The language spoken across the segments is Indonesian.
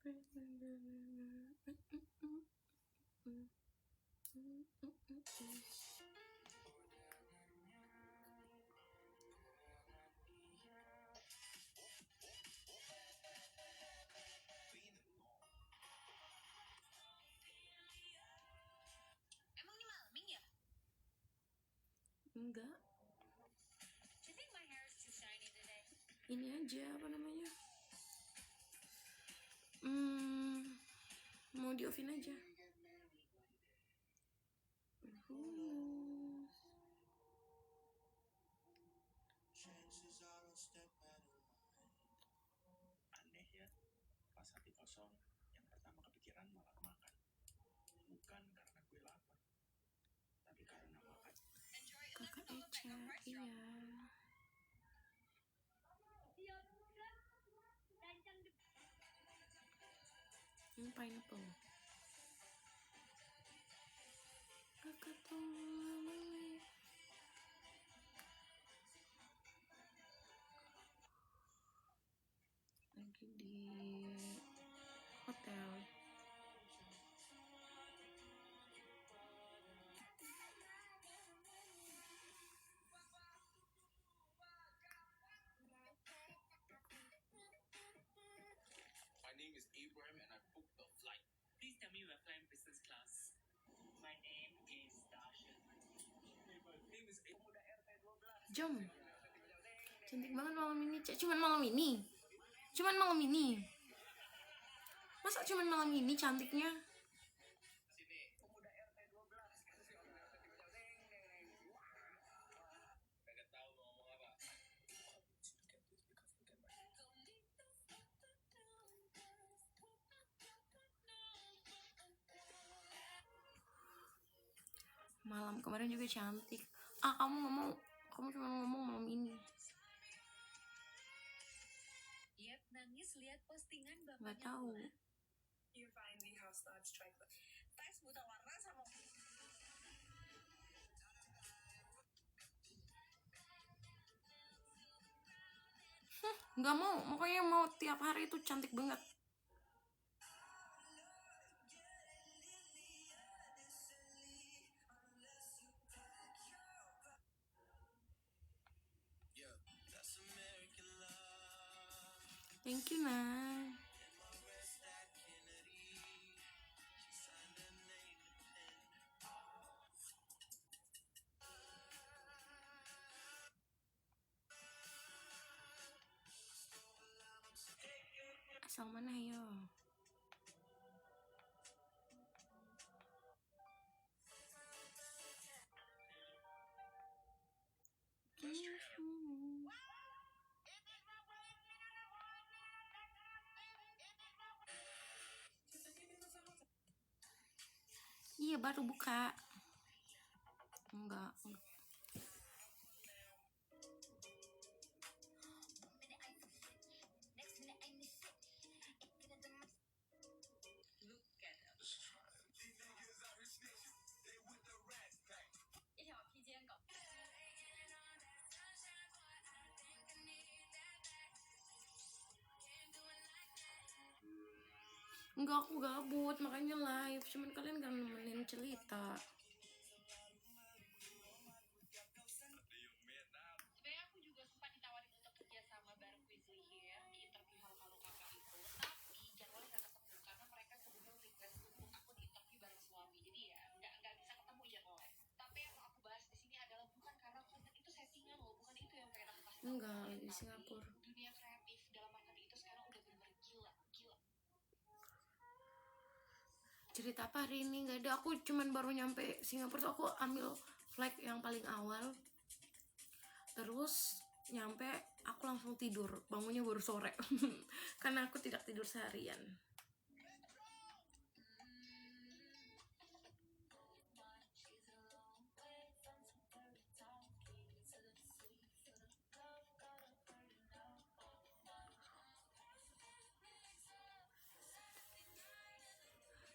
Emang ini malaming ya? Enggak. Do you think my hair is too shiny today? Ini aja apa namanya? Mau di oven aja. Aneh ya, pas hati kosong, yang pertama kepikiran malah makan. Bukan karena gue lapar, tapi karena makan. Enjoy Kakak 11 Eca, Mega Price iya. Ini pineapple. Kakak tolong lagi di hotel. My name is Abraham and I booked the flight. Please tell me you are flying business class. My name is Dasha. My name is Pemuda RT 12. Jom. Cantik banget malam ini, Cek. Cuman malam ini. Masa cuman malam ini cantiknya? Sini, Pemuda RT 12. Kagak tahu mau ngomong apa. Malam kemarin juga cantik. Kamu cuma ngomong malam ini. Yep, nangis lihat postingan bapaknya. Nggak tahu. You finally have started strike. Tes buta warna sama Nggak mau, pokoknya mau tiap hari itu cantik banget. Thank you, Nah. Asal mana yo? Iya, baru buka. Enggak. Enggak, aku gabut, makanya live. Cuman kalian gak nemenin cerita. Sebenarnya aku juga sempat ditawarin untuk kerja sama bareng Weasley here di interview Halo Kakak itu, tapi jadwalnya nggak ketemu karena mereka sebelumnya request untuk aku di interview bareng suami, jadi ya nggak bisa ketemu jadwalnya. Tapi yang mau aku bahas di sini adalah bukan karena konten itu settingan loh, bukan itu yang pengen aku kasih tahu. Enggak, lagi di Singapura. Dunia kreatif dalam marketing itu sekarang udah bener-bener gila. Cerita apa hari ini? Gak ada, aku cuman baru nyampe Singapura tuh aku ambil flight yang paling awal. Terus nyampe aku langsung tidur, bangunnya baru sore. Karena aku tidak tidur seharian.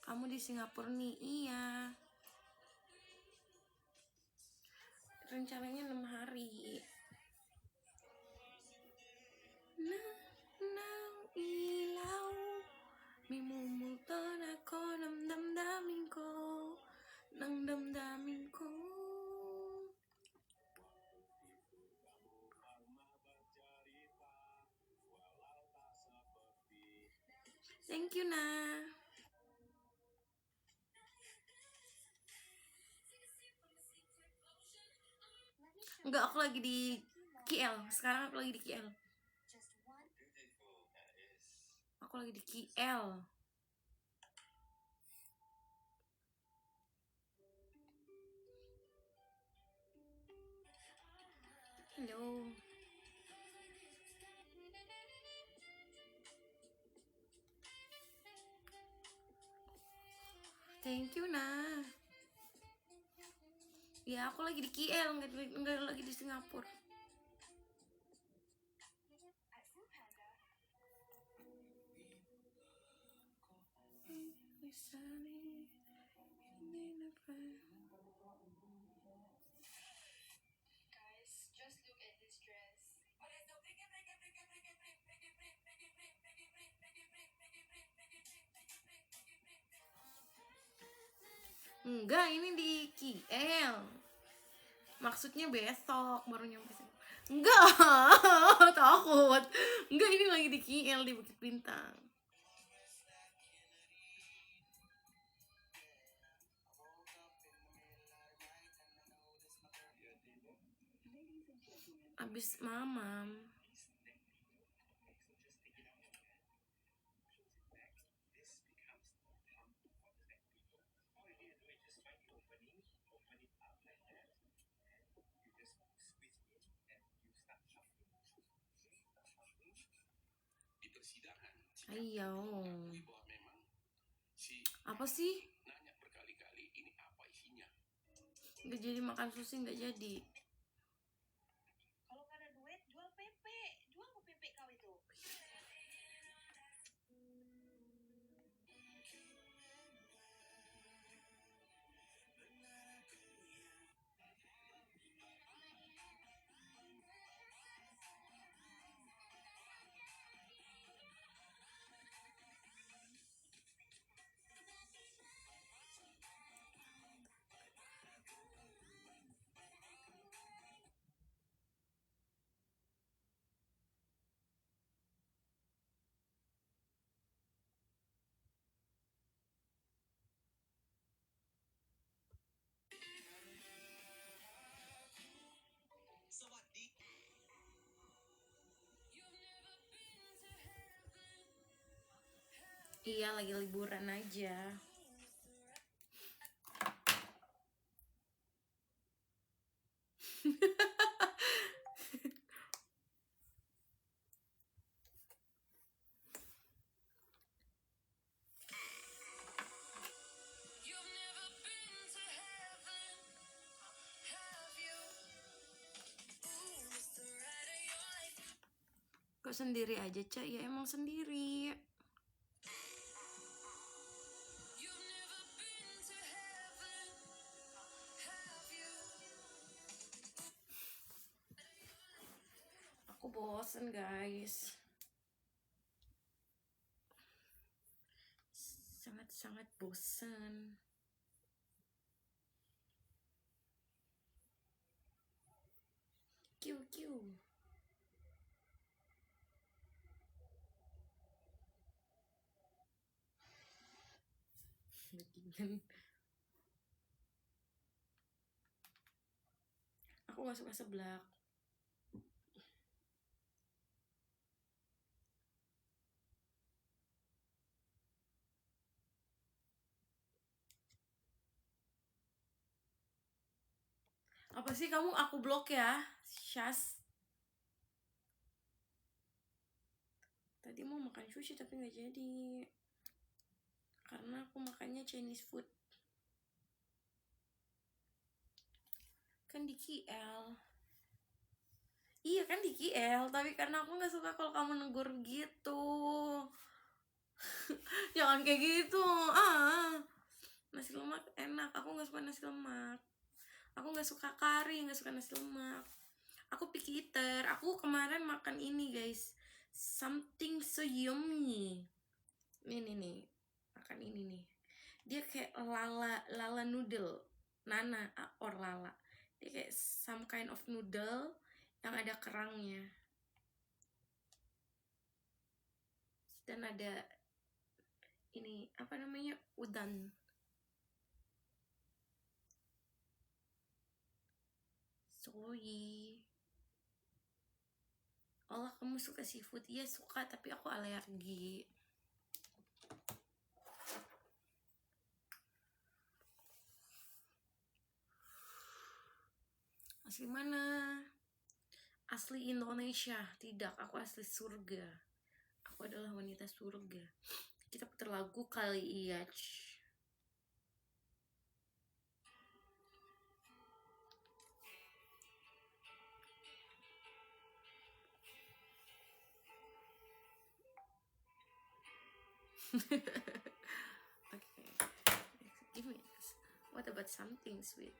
Kamu di Singapura nih? Iya. Rencananya 6 hari. Nang ilau mimu Enggak, aku lagi di KL. Sekarang aku lagi di KL. Aku lagi di KL. Halo. Thank you, nah. Ya, aku lagi di KL, nggak lagi di Singapura. Guys, just look at this dress. Enggak, ini di KL. Maksudnya besok baru nyampe sini. Enggak, takut. Enggak, ini lagi di KL di Bukit Bintang. Abis mamam. Di persidangan, Ayo. bahwa memang si Apa sih? nanya berkali-kali ini apa isinya. Nggak jadi makan sushi, nggak jadi. Kalau nggak ada duit, jual PP. Jual ke PP kau itu. Iya, lagi liburan aja. Kok sendiri aja, Cak? Ya emang sendiri. Aku bosen, guys. Sangat-sangat bosen. Kiu. Bajingan. Aku gak suka seblak. Apa sih kamu? Aku blok ya, Syas. Tadi mau makan sushi tapi nggak jadi. Karena aku makannya Chinese food. Kan di KL. Iya kan di KL, tapi karena aku nggak suka kalau kamu negur gitu. Jangan kayak gitu. Nasi lemak enak. Aku nggak suka nasi lemak. Aku nggak suka kari, nggak suka nasi lemak. Aku picky eater. Aku kemarin makan ini, guys. Something so yummy. Ini nih. Makan ini nih. Dia kayak lala noodle. Nana or lala. Dia kayak some kind of noodle yang ada kerangnya. Dan ada ini apa namanya? Udon. Sorry. Allah, kamu suka seafood? Iya suka, tapi aku alergi. Asli mana? Asli Indonesia. Tidak, aku asli surga. Aku adalah wanita surga. Kita putar lagu kali ya. Okay. Give me this. What about something sweet?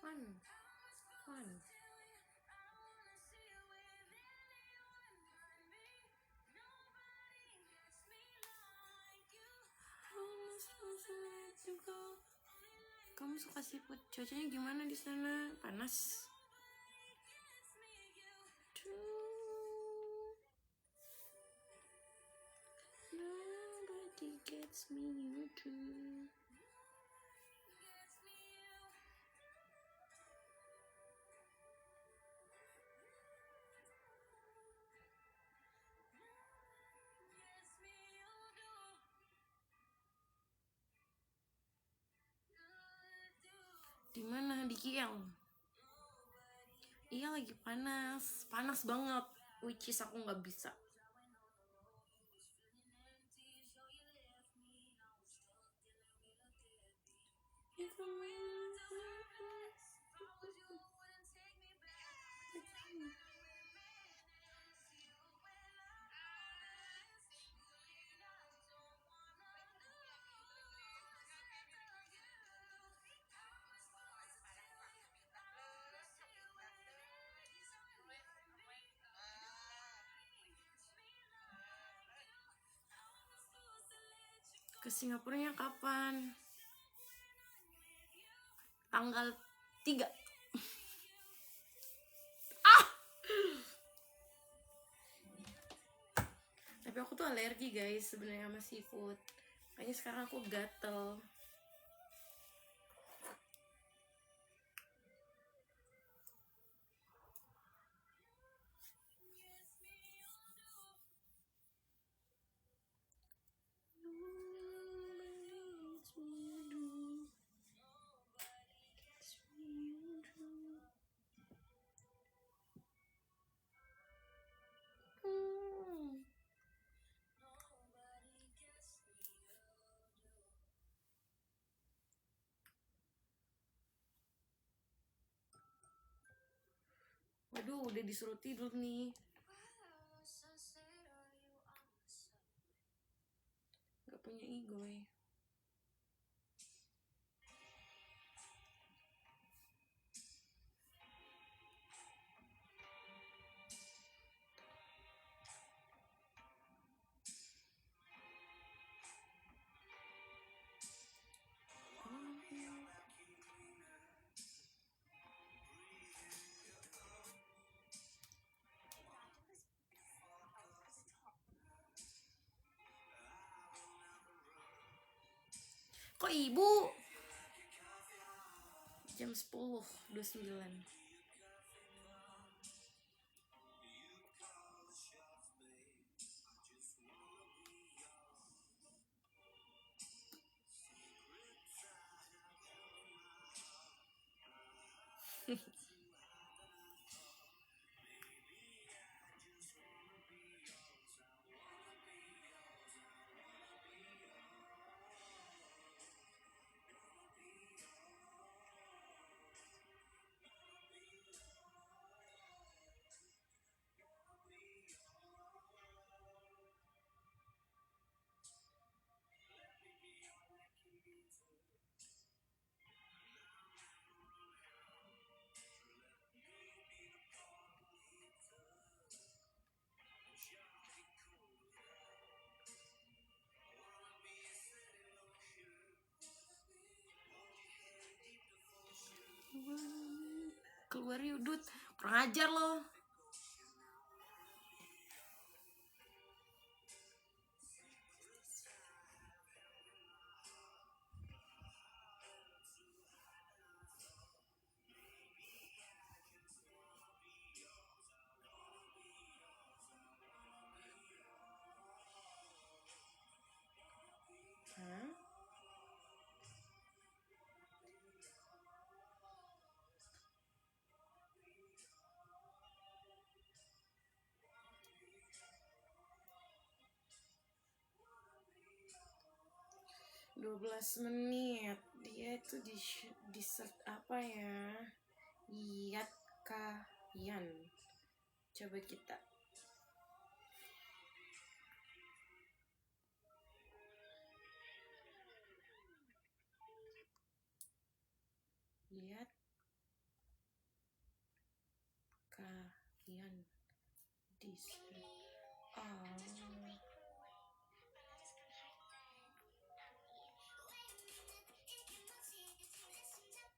Fun. Fun. Kamu suka seafood? Cuacanya gimana di sana? Panas? Nobody gets me, you do. Di mana? Di Kiel. Iya lagi panas, panas banget. Which is aku nggak bisa. Ke Singapuranya kapan? Tanggal 3. Tapi aku tuh alergi guys sebenarnya sama seafood. Kayaknya sekarang aku gatel. Waduh, udah disuruh tidur nih. Gak punya igoy. Kok ibu? Jam 10.29. Keluar yuk Dut, kurang ajar lo. Hah? Dua belas menit. Dia itu di search apa ya? Yat Kahyan. Coba kita. Yat Kahyan di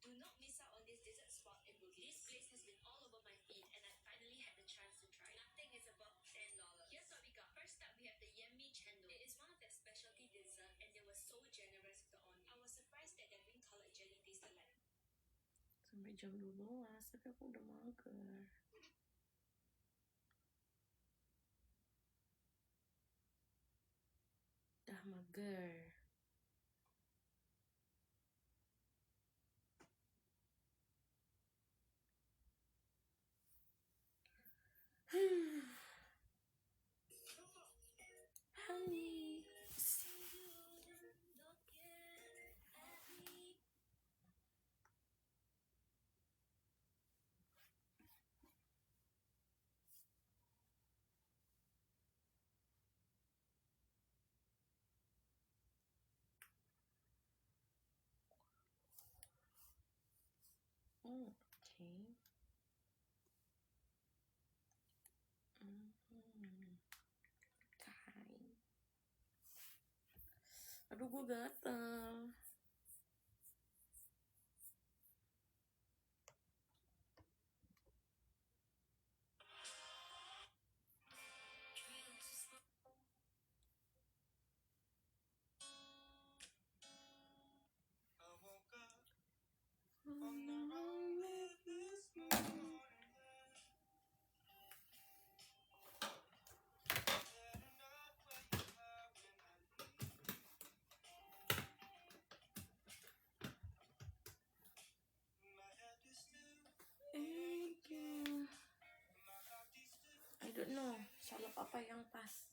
Do not miss out on this dessert spot in Bugis. This place has been all over my feed, and I finally had the chance to try. Nothing is above $10. Here's what we got. First up, we have the yummy chendol. It is one of their specialty dessert, and they were so generous with the onion. I was surprised that their green colored jelly tasted like. Sampai jam 12, tapi aku udah mager. Dah mager. Honey. Okay. Kai. Aduh, gue gatel. I don't know salep apa yang pas.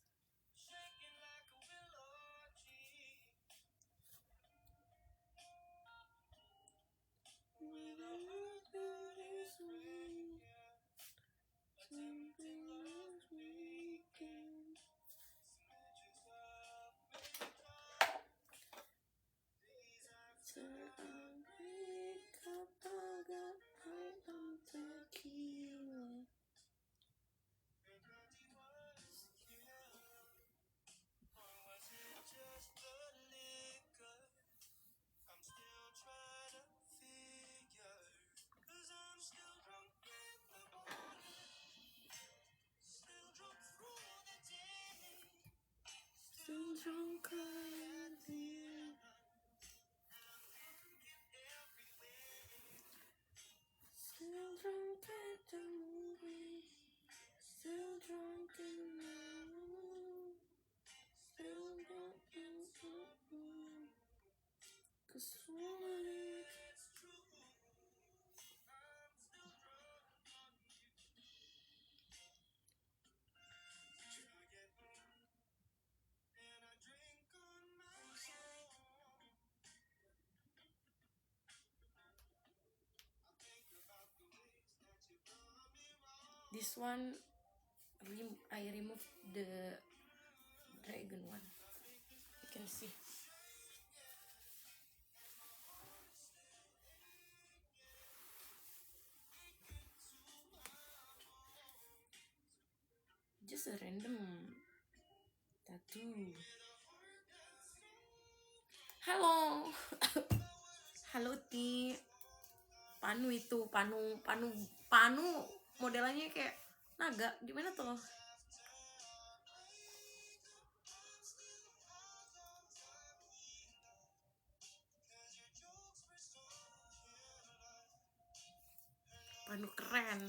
This one, I removed the dragon one. You can see. Just a random tattoo. Halo. Halo Ti. Panu itu, panu modelannya kayak naga, gimana tuh? Panu keren.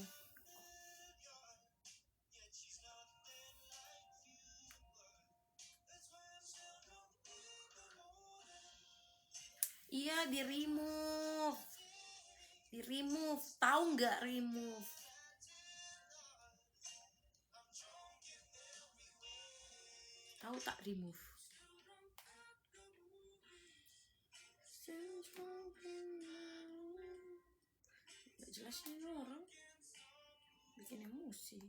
Iya, di remove. Tahu nggak remove? Tahu tak remove? Gak jelas ini orang bikin emosi.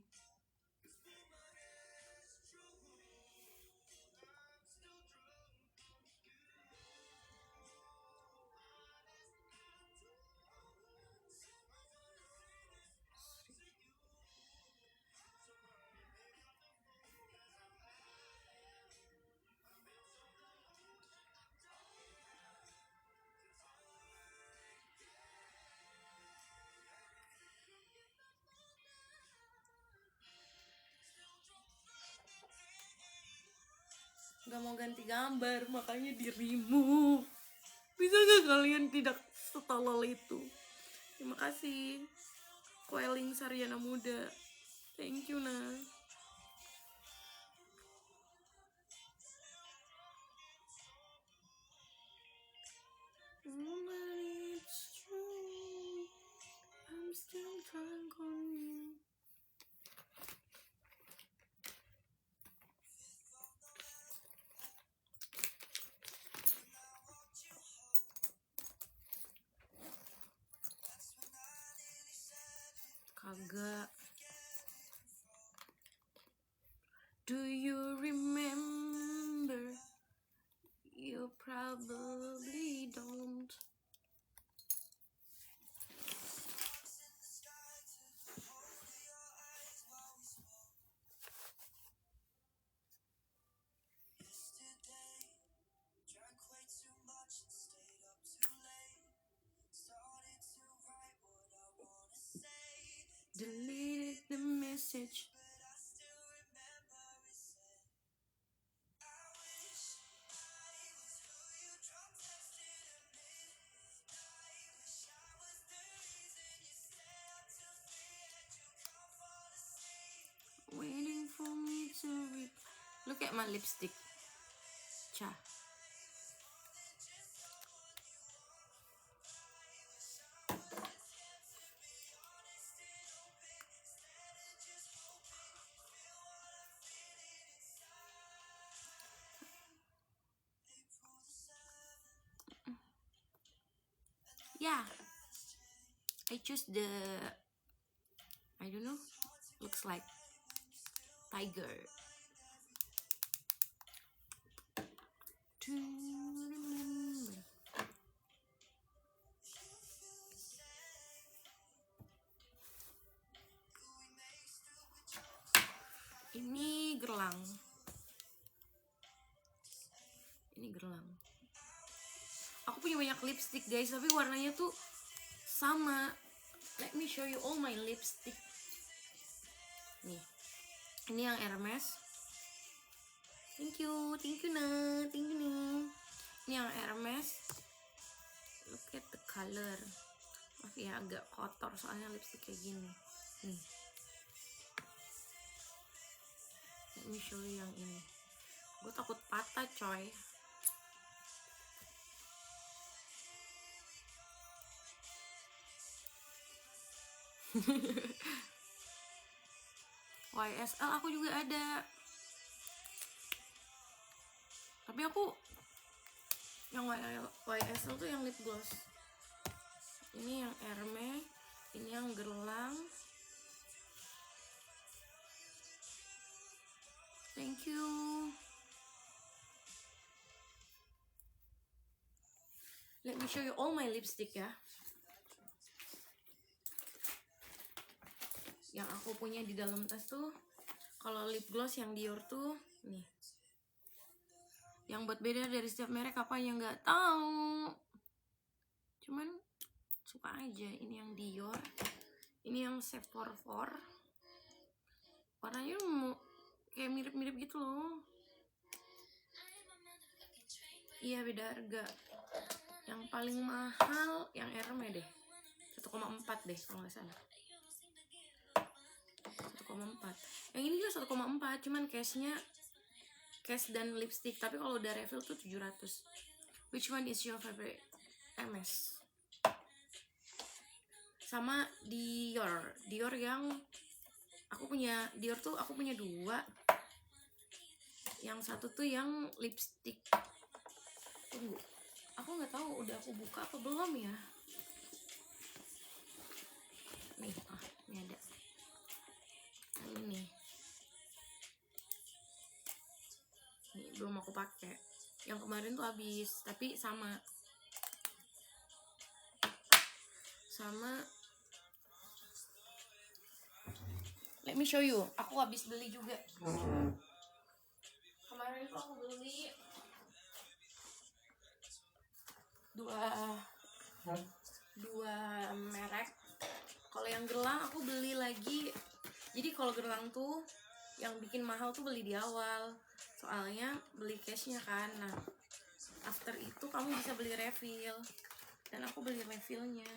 Gak mau ganti gambar, makanya di remove. Bisa gak kalian tidak setolol itu? Terima kasih Queling Saryana Muda, thank you nah. It's true, I'm still drunk on you. Kagak. Do you remember? You probably don't. Deleted the message. Waiting for me to read. Look at my lipstick. Cha. Yeah, I choose the, I don't know, looks like tiger. To remember. Ini gerlang. Aku punya banyak lipstick guys, tapi warnanya tuh sama. Let me show you all my lipstick. Nih, ini yang Hermes. Thank you nah, thank you nih. Ini yang Hermes. Look at the color. Maaf ya, agak kotor soalnya lipstick kayak gini. Nih. Let me show you yang ini. Gue takut patah coy. YSL aku juga ada, tapi aku yang YSL tuh yang lip gloss. Ini yang Hermes, ini yang gerlang. Thank you. Let me show you all my lipstick ya. Yang aku punya di dalam tas tuh, kalau lip gloss yang Dior tuh nih. Yang buat beda dari setiap merek apa yang nggak tahu. Cuman suka apa aja. Ini yang Dior, ini yang Sephora. Warnanya mau kayak mirip-mirip gitu loh. Iya, beda harga. Yang paling mahal yang Hermes deh, 1,4 deh kalau nggak salah. 1,4. Yang ini juga 1,4, cuman cash dan lipstick. Tapi kalau udah refill tuh 700. Which one is your favorite? Hermes. Sama Dior yang aku punya. Dior tuh aku punya 2. Yang satu tuh yang lipstick. Tunggu, aku nggak tahu udah aku buka apa belum ya. Nih, ini ada. Ini belum aku pakai. Yang kemarin tuh habis, tapi sama let me show you. Aku habis beli juga. Kemarin tuh aku beli dua merek. Kalau yang gelang aku beli lagi. Jadi kalau gelang tuh yang bikin mahal tuh beli di awal, soalnya beli cashnya kan. Nah, after itu kamu bisa beli refill, dan aku beli refillnya.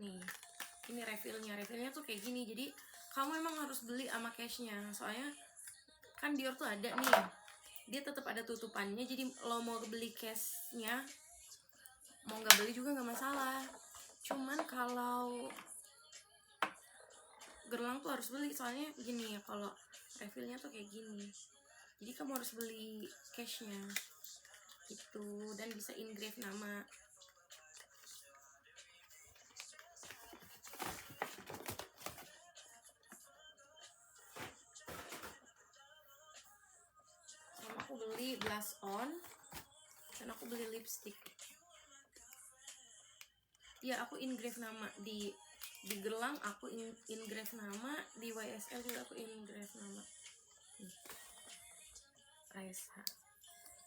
Nih, ini refillnya tuh kayak gini. Jadi kamu emang harus beli sama cashnya, soalnya kan Dior tuh ada nih, dia tetap ada tutupannya. Jadi lo mau beli cashnya, mau nggak beli juga nggak masalah. Cuman kalau gelang tuh harus beli, soalnya gini ya, kalau refillnya tuh kayak gini. Jadi kamu harus beli cashnya gitu, dan bisa engrave nama. Sama aku beli blush on, dan aku beli lipstick. Ya, aku engrave nama di gelang, aku engrave nama, di YSL juga aku engrave nama. Raisa.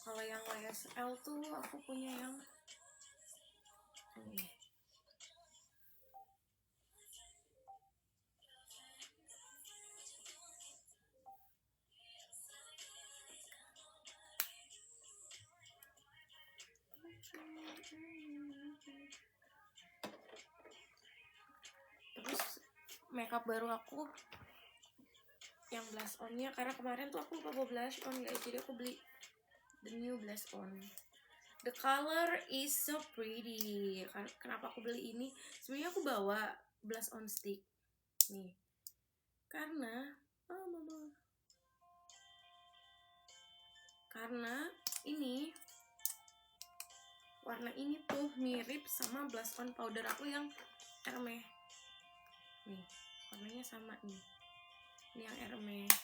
Kalau yang YSL tuh aku punya yang ini. Terus makeup baru aku yang blush onnya, karena kemarin tuh aku lupa bawa blush on guys, jadi aku beli the new blush on. The color is so pretty. Kenapa aku beli ini? Sebenarnya aku bawa blush on stick nih, karena ini warna ini tuh mirip sama blush on powder aku yang Hermes. Nih, warnanya sama nih. Ini yang Hermes.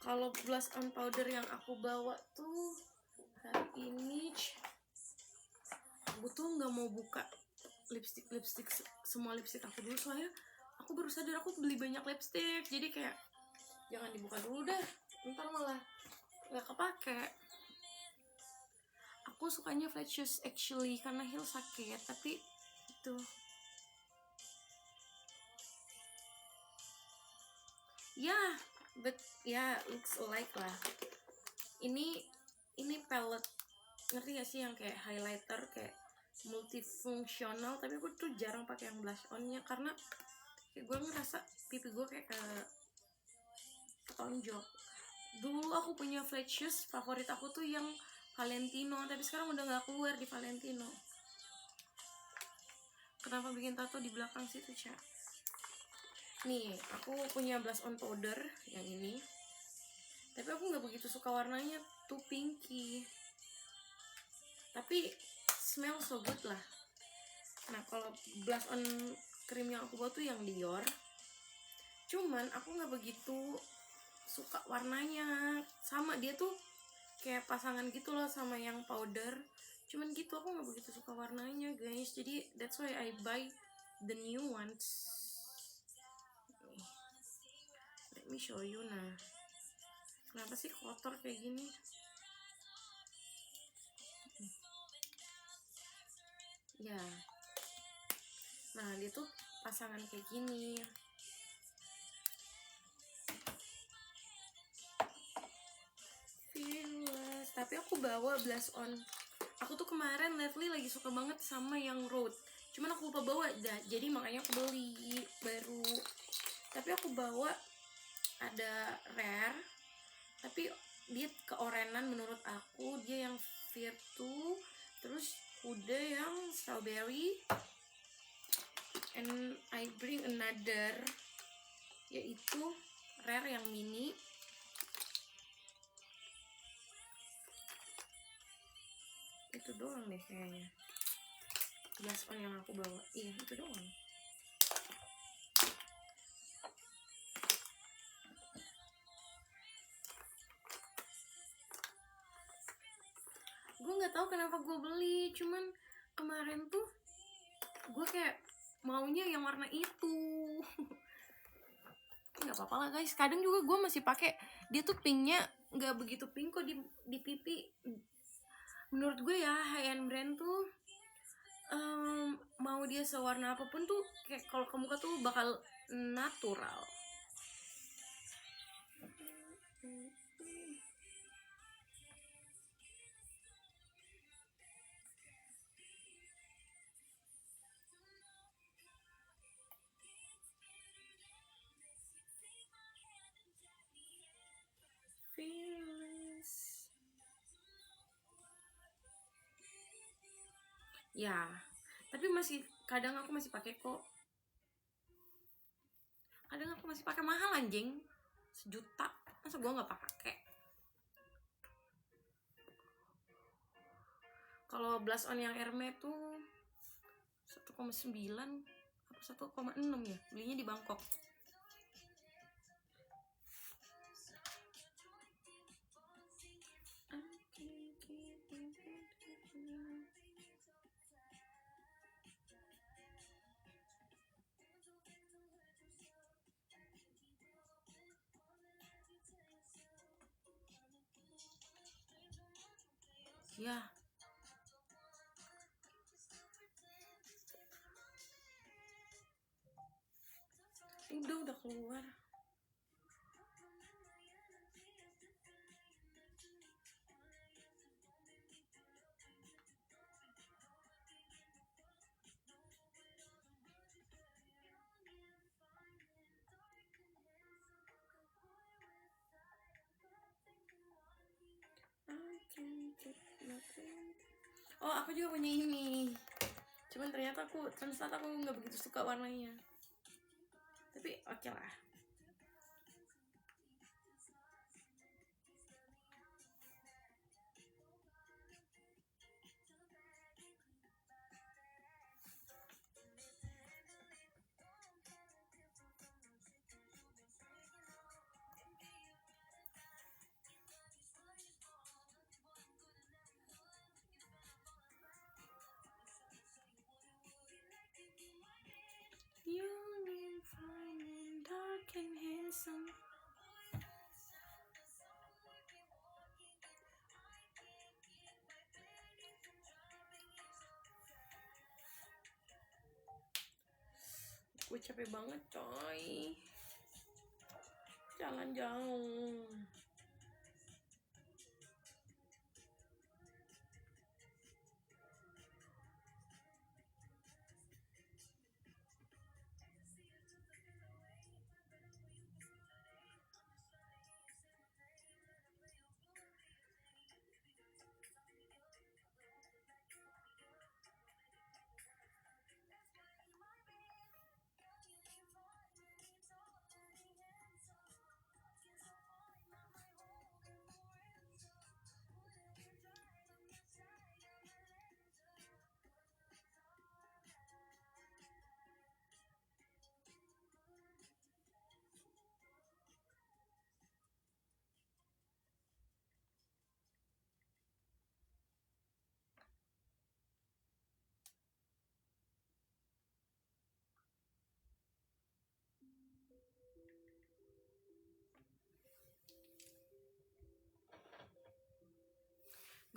Kalau blush on powder yang aku bawa tuh hari ini, aku tuh nggak mau buka lipstick semua lipstick aku dulu, soalnya aku baru sadar aku beli banyak lipstick. Jadi kayak jangan dibuka dulu dah, ntar malah nggak kepake. Aku sukanya flat shoes actually, karena heel sakit, tapi itu yeah, but yeah, looks alike lah. Ini palette, ngerti gak sih, yang kayak highlighter, kayak multifungsional. Tapi aku tuh jarang pakai yang blush onnya, karena kayak gue ngerasa pipi gue kayak ketonjok. Dulu aku punya flat shoes favorit aku tuh yang Valentino, tapi sekarang udah nggak keluar di Valentino. Kenapa bikin tato di belakang situ, Cak? Nih, aku punya blush on powder yang ini, tapi aku nggak begitu suka warnanya tuh, pinky. Tapi smell so good lah. Nah, kalau blush on krim yang aku bawa tuh yang Dior, cuman aku nggak begitu suka warnanya. Sama dia tuh kayak pasangan gitu loh sama yang powder, cuman gitu aku nggak begitu suka warnanya guys. Jadi that's why I buy the new ones. Let me show you. Nah, kenapa sih kotor kayak gini? Ya, nah dia tuh pasangan kayak gini. Fearless. Tapi aku bawa blush on. Aku tuh kemarin lately lagi suka banget sama yang Road, cuman aku lupa bawa jadi makanya aku beli baru. Tapi aku bawa ada Rare, tapi dia keorenan menurut aku. Dia yang Virtu, terus Huda yang Strawberry, and I bring another, yaitu Rare yang mini. Itu doang deh kayaknya blush on yang aku bawa. Iya, itu doang. Gue nggak tahu kenapa gue beli, cuman kemarin tuh gue kayak maunya yang warna itu. Nggak apa-apa lah guys, kadang juga gue masih pakai. Dia tuh pinknya nggak begitu pink kok di pipi. Menurut gue ya, high-end brand tuh mau dia sewarna apapun tuh kayak kalau ke muka tuh bakal natural. Fearless. Ya, tapi masih kadang aku masih pakai kok. Kadang aku masih pakai, mahal anjing, 1 juta, masa gue nggak pakai. Kalau blush on yang Hermes tuh 1,9 apa 1,6 ya, belinya di Bangkok. Ya, udah keluar. Oh, aku juga punya ini, cuman ternyata aku nggak begitu suka warnanya, tapi oke lah. Young and fine and dark and handsome. Gue capek banget coy, jalan jauh.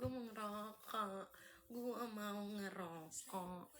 Gue mau ngerokok.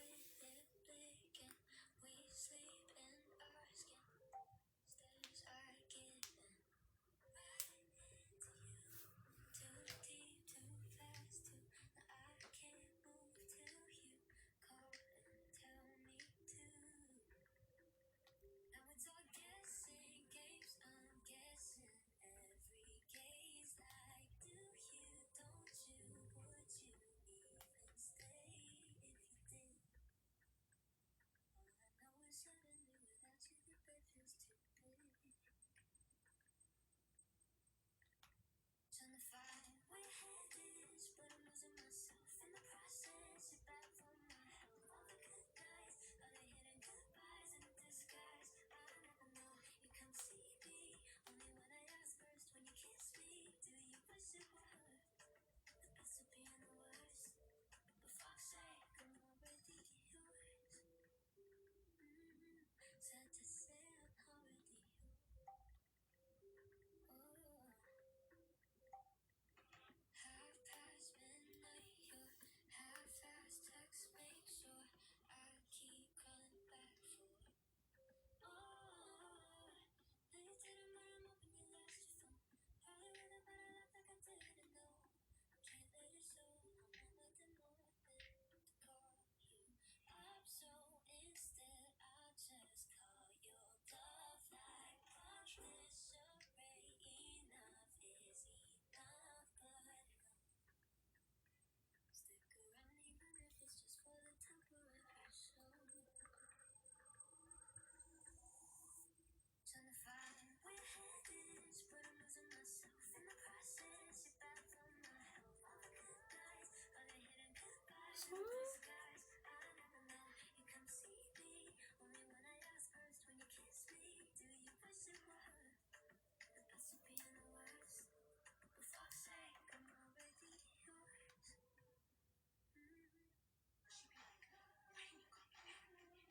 And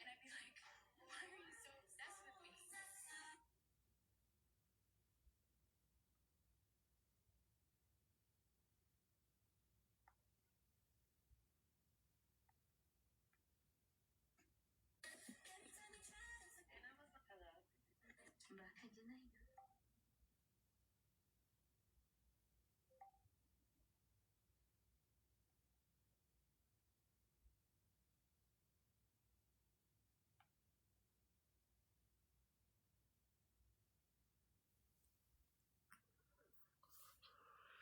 I'd be like, why are you so obsessed with me? And I was like, hello. バカじゃないの。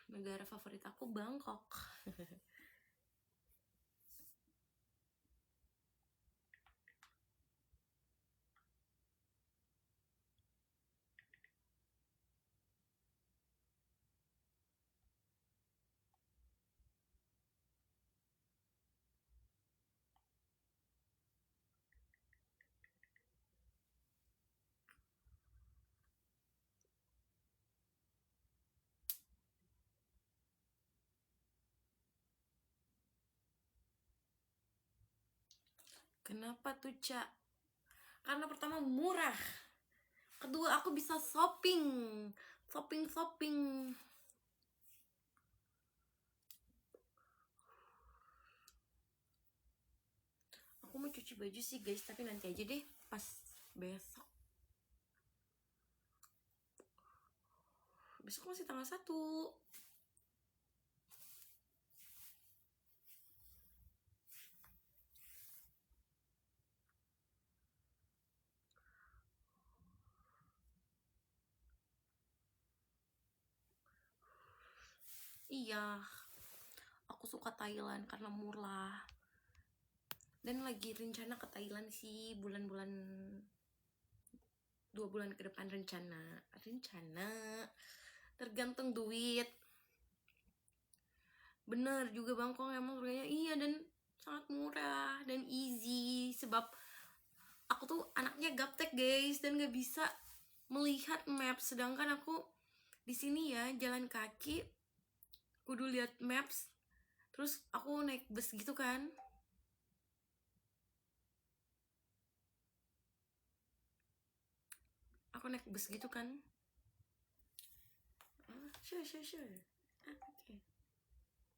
Negara favorit aku Bangkok. Kenapa tuh, Ca? Karena pertama murah. Kedua aku bisa shopping. Shopping. Aku mau cuci baju sih guys, tapi nanti aja deh pas besok. Besok masih tanggal 1. Iya, aku suka Thailand karena murah. Dan lagi rencana ke Thailand sih bulan-bulan 2 bulan ke depan rencana. Tergantung duit. Bener juga Bangkok emang harganya iya dan sangat murah dan easy sebab aku tuh anaknya gaptek guys dan gak bisa melihat map, sedangkan aku di sini ya jalan kaki kudu lihat maps, terus aku naik bus gitu kan. Sure.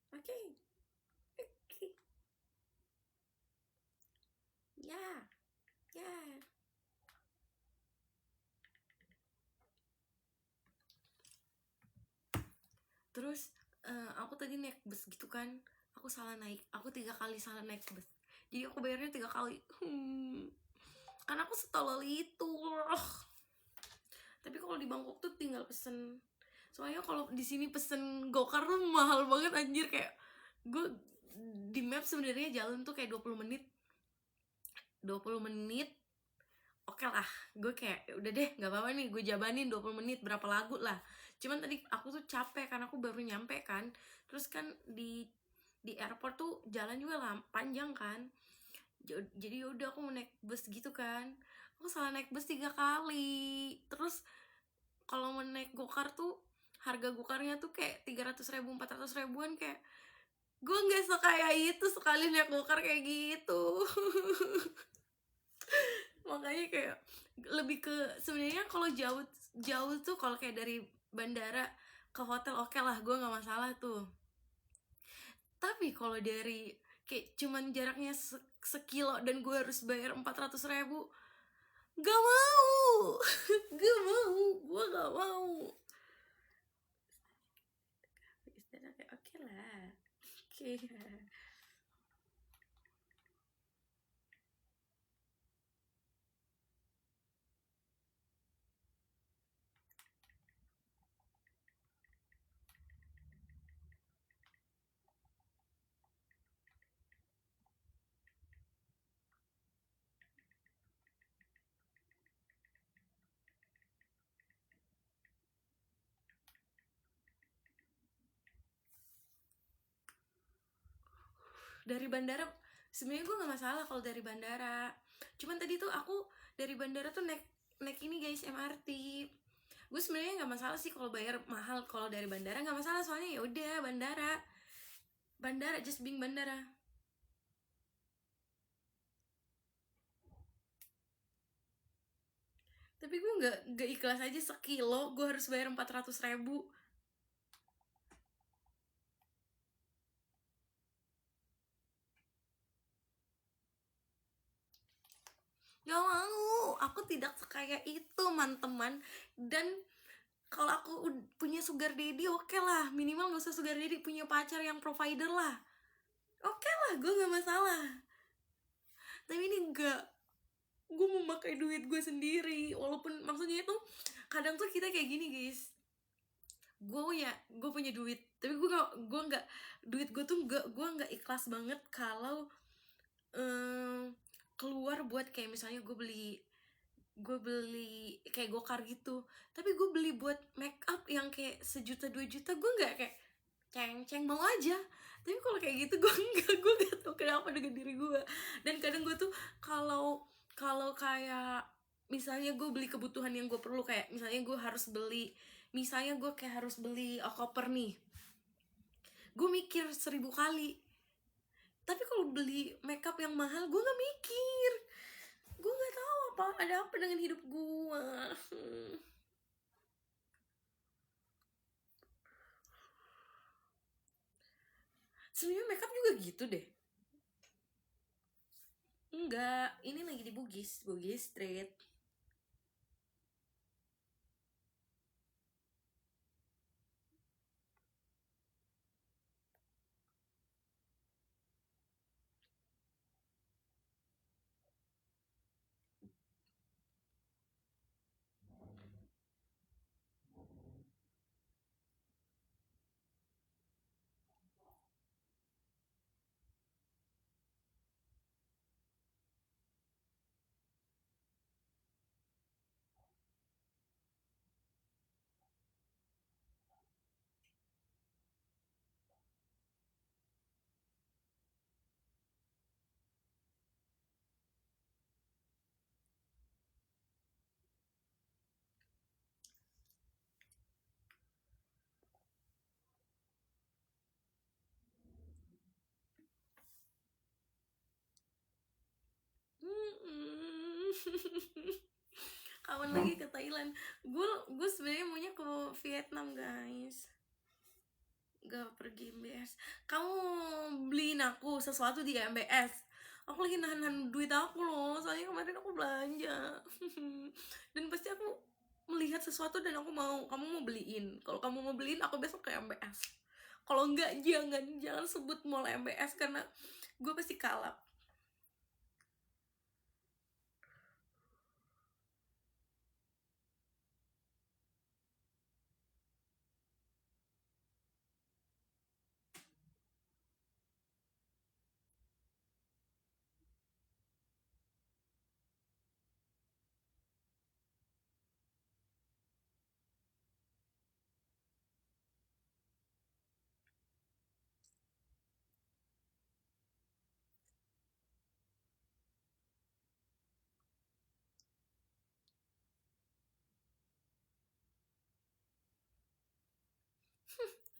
Okay. Yeah. Terus aku tadi naik bus gitu kan, aku 3 kali salah naik bus, jadi aku bayarnya 3 kali. Karena aku setolol itu. Tapi kalau di Bangkok tuh tinggal pesen. Soalnya kalau di sini pesen gokar tuh mahal banget anjir, kayak gue di map sebenarnya jalan tuh kayak 20 menit. Oke lah, gue kayak udah deh nggak apa-apa nih, gue jabanin 20 menit berapa lagu lah. Cuman tadi aku tuh capek karena aku baru nyampe kan. Terus kan di airport tuh jalan juga panjang kan. Jadi yaudah aku mau naik bus gitu kan. Aku salah naik bus 3 kali. Terus kalau mau naik gokar tuh harga gokarnya tuh kayak 300.000 400.000-an, kayak gue nggak sekaya itu sekali naik gokar kayak gitu. Makanya kayak lebih ke sebenarnya kalau jauh tuh kalau kayak dari bandara ke hotel oke lah, gue nggak masalah tuh. Tapi kalau dari kayak cuman jaraknya sekilo dan gue harus bayar 400.000, gak mau. Gue gak mau. Oke lah. dari bandara sebenarnya gue nggak masalah kalau dari bandara, cuman tadi tuh aku dari bandara tuh naik ini guys, MRT. Gue sebenarnya nggak masalah sih kalau bayar mahal kalau dari bandara, nggak masalah, soalnya ya udah bandara just being bandara. Tapi gue nggak ikhlas aja sekilo gue harus bayar 400.000. Gak mau, aku tidak sekaya itu teman-teman. Dan kalau aku punya sugar daddy, oke lah, minimal gak usah sugar daddy, punya pacar yang provider lah, oke lah, gue gak masalah. Tapi ini enggak, gue mau pakai duit gue sendiri. Walaupun maksudnya itu kadang tuh kita kayak gini guys, gue punya duit, tapi gue nggak duit gue tuh gue nggak ikhlas banget kalau keluar buat kayak misalnya gue beli kayak gokar gitu, tapi gue beli buat make up yang kayak 1 juta 2 juta, gue nggak kayak ceng mau aja. Tapi kalau kayak gitu gue gak tau kenapa dengan diri gue. Dan kadang gue tuh kalau kayak misalnya gue beli kebutuhan yang gue perlu, kayak misalnya gue kayak harus beli koper nih, gue mikir 1000 kali. Tapi kalau beli makeup yang mahal gue nggak mikir, gue nggak tahu ada apa dengan hidup gue. Sebenarnya makeup juga gitu deh. Enggak, ini lagi di Bugis Street. Kapan lagi ke Thailand? Gue sebenarnya maunya ke Vietnam guys, gak pergi MBS. Kamu beliin aku sesuatu di MBS, aku lagi nahan duit aku loh, soalnya kemarin aku belanja. Dan pasti aku melihat sesuatu dan aku mau, kamu mau beliin. Kalau kamu mau beliin, aku besok ke MBS. Kalau enggak, jangan sebut mall MBS karena gue pasti kalap.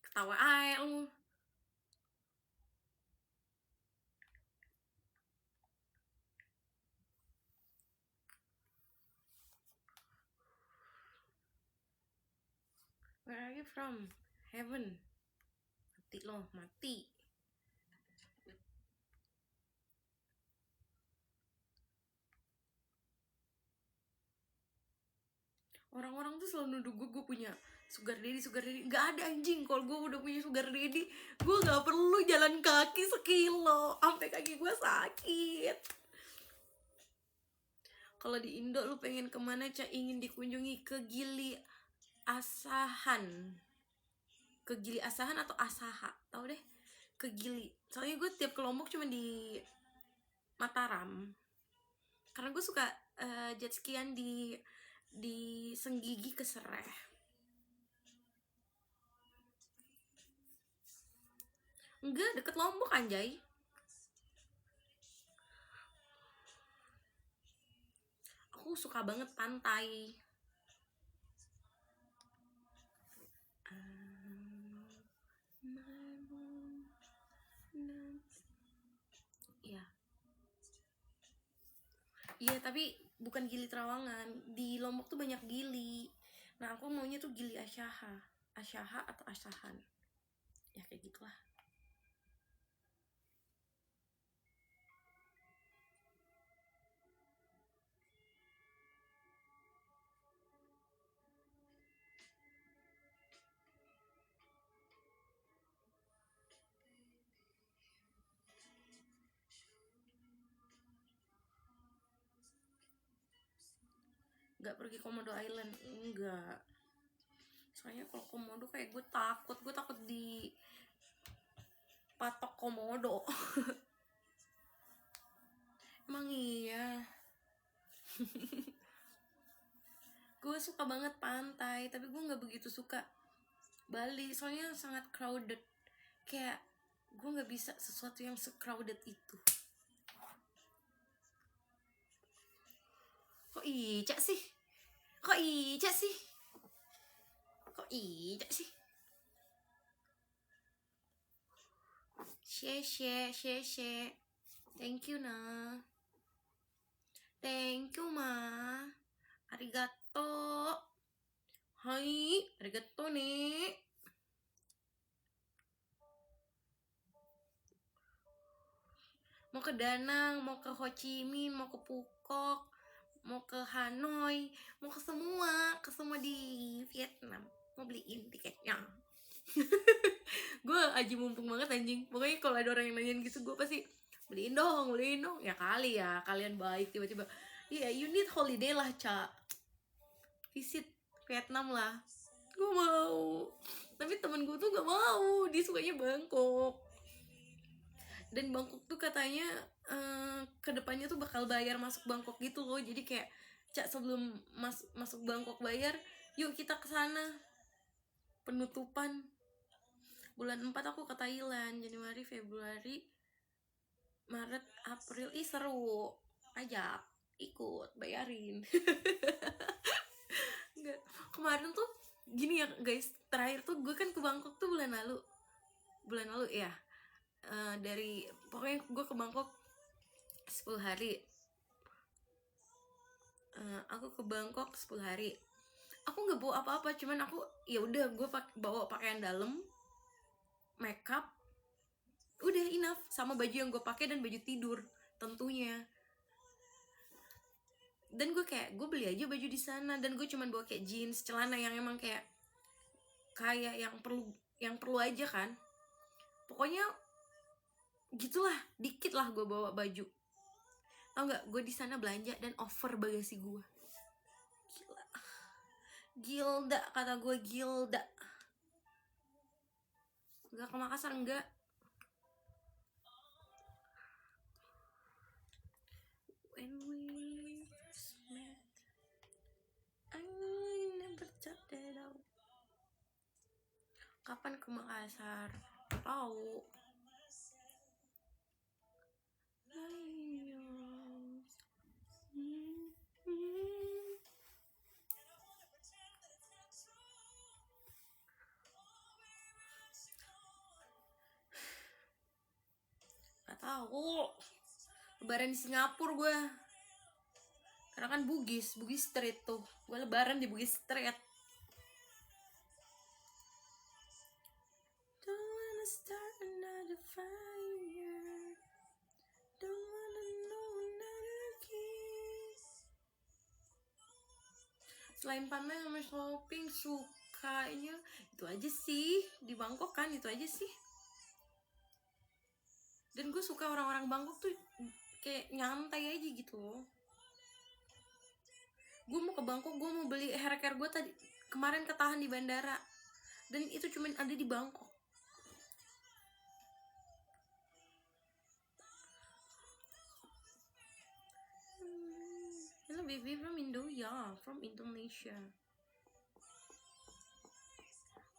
Ketawa aja lu. Where are you from? Heaven. Mati loh, mati. Orang-orang tuh selalu nuduh gue punya sugar daddy. Gak ada anjing. Kalau gue udah punya sugar daddy, gue gak perlu jalan kaki 1 kilo sampai kaki gue sakit. Kalau di Indo lu pengen kemana, Ca? Ingin dikunjungi ke Gili Asahan atau Asaha, tahu deh, ke Gili. Soalnya gue tiap ke Lombok cuma di Mataram, karena gue suka jet skian di Senggigi ke Sereh. Enggak, deket Lombok anjay. aku suka banget pantai. Iya. Iya, tapi bukan Gili Trawangan. Di Lombok tuh banyak gili. Nah, aku maunya tuh Gili Asyaha. Asyaha atau Asahan. Ya kayak gitulah. Gak pergi Komodo Island, enggak. Soalnya kalau Komodo kayak gue takut di patok komodo. Emang iya. Gue suka banget pantai, tapi gue nggak begitu suka Bali, soalnya sangat crowded. Kayak gue nggak bisa sesuatu yang se-crowded itu. Kok Ica sih? Kok Ica sih? Kok Ica sih? Share. Thank you na. Thank you ma. Arigato. Hai, arigato nih. Mau ke Danang, mau ke Ho Chi Minh, mau ke Phuket, mau ke Hanoi, mau ke semua di Vietnam. Mau beliin tiketnya. Gue aji mumpung banget anjing. Pokoknya kalau ada orang yang nanyain gitu, gue pasti beliin dong. Ya kali ya, kalian baik tiba-tiba. Iya, you need holiday lah, Ca. Visit Vietnam lah. Gue mau. Tapi temen gue tuh gak mau. Dia sukanya Bangkok. Dan Bangkok tuh katanya kedepannya tuh bakal bayar masuk Bangkok gitu loh. Jadi kayak, Ca, sebelum masuk Bangkok bayar, yuk kita kesana. Penutupan bulan 4 aku ke Thailand. Januari, Februari, Maret, April. Ih seru. Ajak, ikut, bayarin. Enggak. Kemarin tuh gini ya guys, terakhir tuh gue kan ke Bangkok tuh bulan lalu ya. Dari pokoknya gue ke Bangkok 10 hari. Aku ke Bangkok 10 hari. Aku nggak bawa apa-apa, cuman aku ya udah gue bawa pakaian dalam, makeup, udah enough, sama baju yang gue pakai dan baju tidur tentunya. Dan gue kayak gue beli aja baju di sana, dan gue cuman bawa kayak jeans, celana yang emang kayak yang perlu aja kan. Pokoknya gitulah, dikit lah gue bawa baju. Tau nggak, gue di sana belanja dan over bagasi gue. Gila, Gilda kata gue, Gilda. Gak ke Makassar enggak. When we first met, I never thought that out. Kapan ke Makassar? Tahu. Gak tahu. Lebaran di Singapura gue. Karena kan Bugis Street tuh. Gue lebaran di Bugis Street. Don't wanna start another fire. Don't wanna know another kiss. Selain pantai sama shopping, sukanya itu aja sih. Di Bangkok kan itu aja sih. Dan gue suka orang-orang Bangkok tuh kayak nyantai aja gitu loh. Gue mau ke Bangkok, gue mau beli hair care gue tadi kemarin ketahan di bandara, dan itu cuma ada di Bangkok. Hello baby, from Indonesia.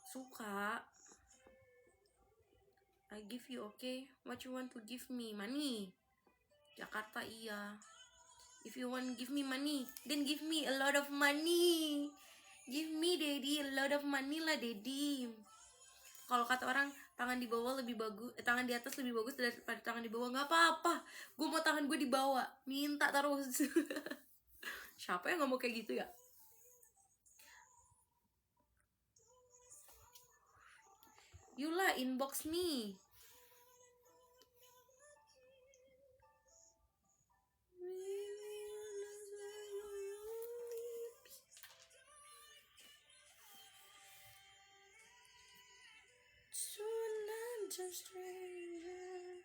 Suka. I give you, okay? What you want to give me? Money. Jakarta iya. If you want give me money, then give me a lot of money. Give me daddy a lot of money lah daddy. Kalau kata orang tangan di bawah lebih bagus, tangan di atas lebih bagus daripada tangan di bawah. Nggak apa-apa, gue mau tangan gue di bawah, minta terus. Siapa yang nggak mau kayak gitu ya? You lah inbox me. Stranger.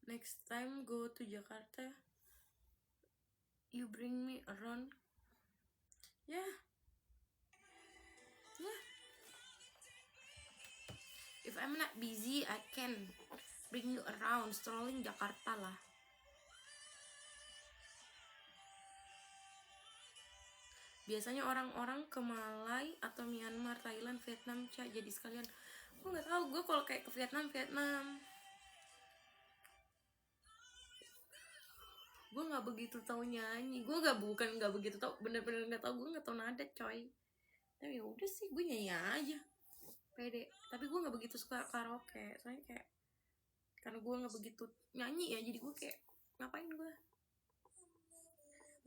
Next time go to Jakarta, you bring me around. Yeah. If I'm not busy, I can bring you around strolling Jakarta lah. Biasanya orang-orang ke Malai atau Myanmar, Thailand, Vietnam, jadi sekalian. Gue nggak tahu, gue kalau kayak ke Vietnam, gue nggak begitu tahu nyanyi. Gue bukan nggak begitu tahu, bener-bener nggak tahu. Gue nggak tahu nada coy. Tapi ya udah sih, gue nyanyi aja pede. Tapi gue nggak begitu suka karaoke, soalnya kayak karena gue nggak begitu nyanyi ya, jadi gue kayak ngapain gue.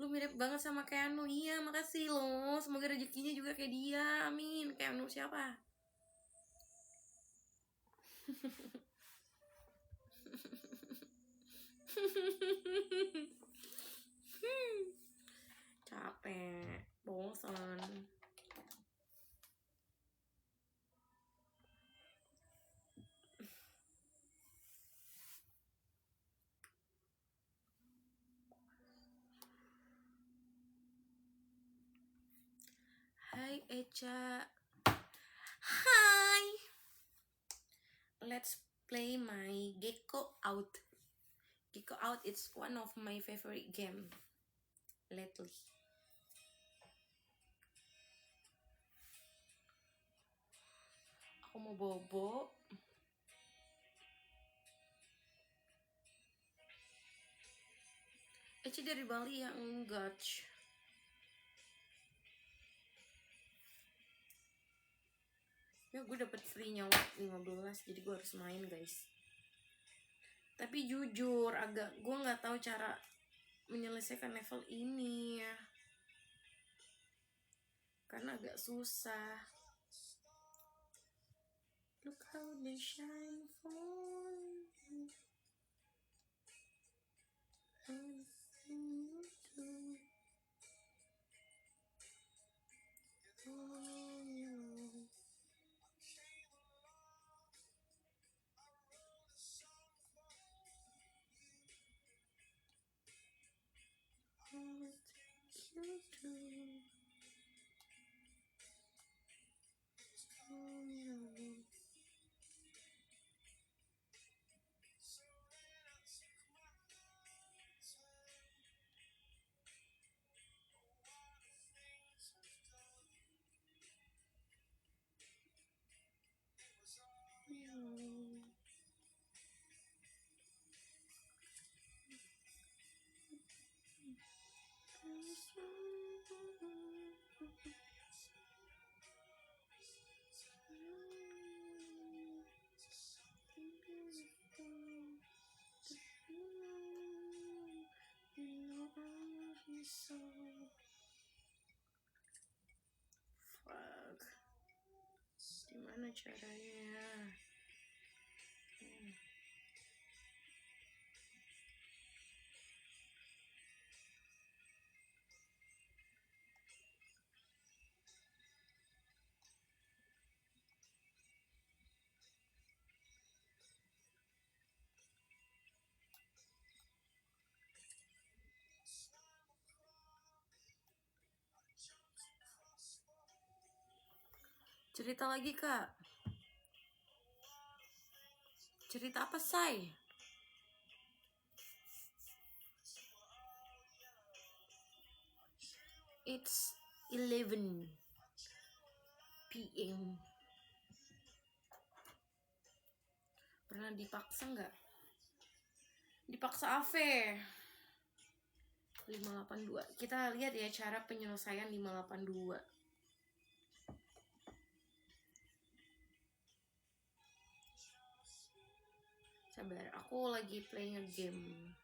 Lu mirip banget sama Keanu. Iya, makasih lo. Semoga rezekinya juga kayak dia. Amin. Keanu siapa? Capek, bosan. Hai Echa. Hai. Let's play my Gecko Out. Gecko Out is one of my favorite game lately. Aku mau bobo. Echa dari Bali ya? Enggak. Ya gue dapet free nyawa 15, jadi gue harus main guys. Tapi jujur gue nggak tahu cara menyelesaikan level ini ya, karena agak susah. Look how they shine for me. Fuck. Gimana caranya? Cerita lagi kak. Cerita apa, say? It's 11 PM. Pernah dipaksa nggak? Dipaksa Ave 582. Kita lihat ya cara penyelesaian 582. Sabar, aku lagi playing a game.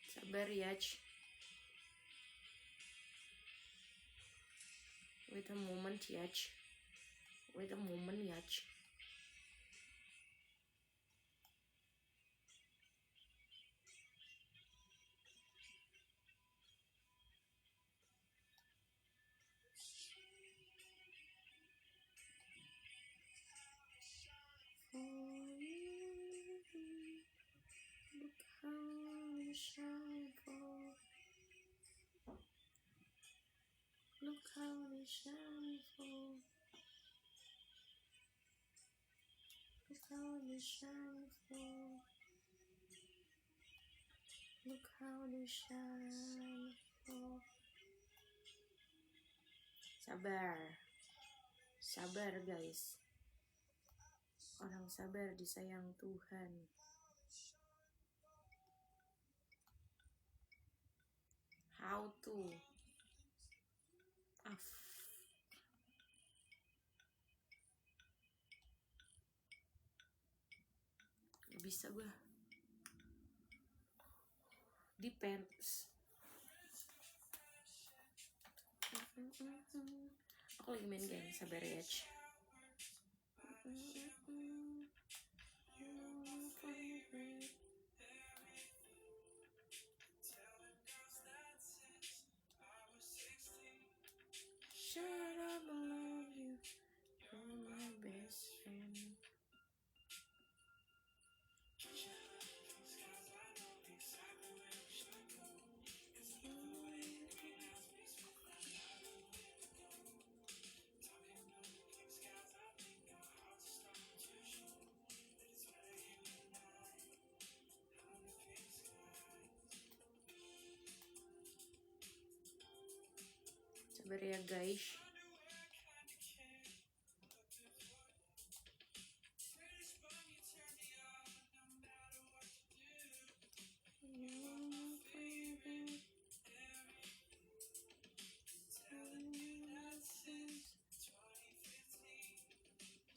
Sabar ya. Wait a moment ya. Wait a moment ya. Look how you shine for. Look how you shine for. Look how you shine for. Look how you shine for. Sabar. Sabar guys. Orang sabar disayang Tuhan. How to Gak bisa gue. Depends. Aku lagi main game, sabar ya. Shut up, I love you. You're my best friend. Sabar ya guys.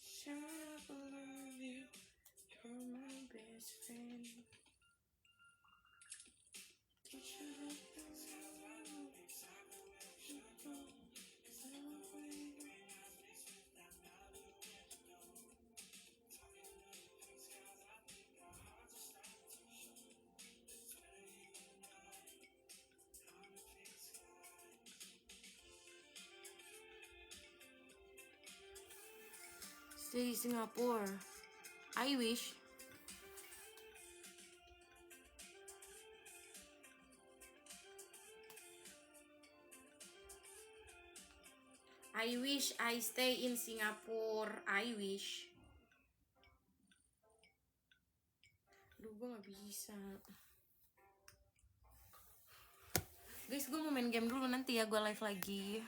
Shut up, I love you. You're my best friend. Stay di Singapore. I wish. I wish I stay in Singapore. I wish. Duh, gue gak bisa. Guys, gue mau main game dulu, nanti ya gue live lagi.